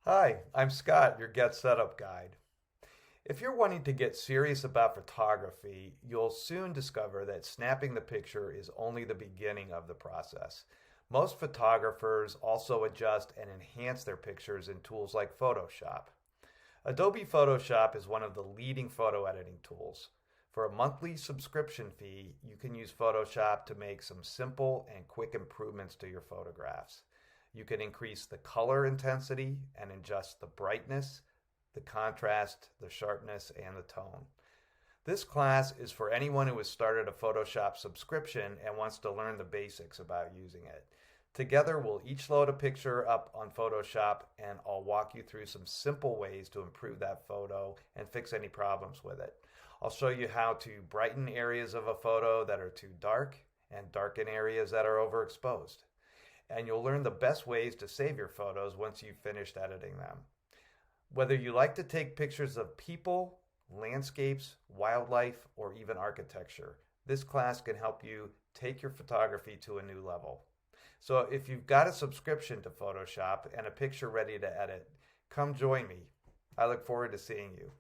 Hi, I'm Scott, your Get Setup Guide. If you're wanting to get serious about photography, you'll soon discover that snapping the picture is only the beginning of the process. Most photographers also adjust and enhance their pictures in tools like Photoshop. Adobe Photoshop is one of the leading photo editing tools. For a monthly subscription fee, you can use Photoshop to make some simple and quick improvements to your photographs. You can increase the color intensity and adjust the brightness, the contrast, the sharpness, and the tone. This class is for anyone who has started a Photoshop subscription and wants to learn the basics about using it. Together, we'll each load a picture up on Photoshop and I'll walk you through some simple ways to improve that photo and fix any problems with it. I'll show you how to brighten areas of a photo that are too dark and darken areas that are overexposed. And you'll learn the best ways to save your photos once you've finished editing them. Whether you like to take pictures of people, landscapes, wildlife, or even architecture, this class can help you take your photography to a new level. So if you've got a subscription to Photoshop and a picture ready to edit, come join me. I look forward to seeing you.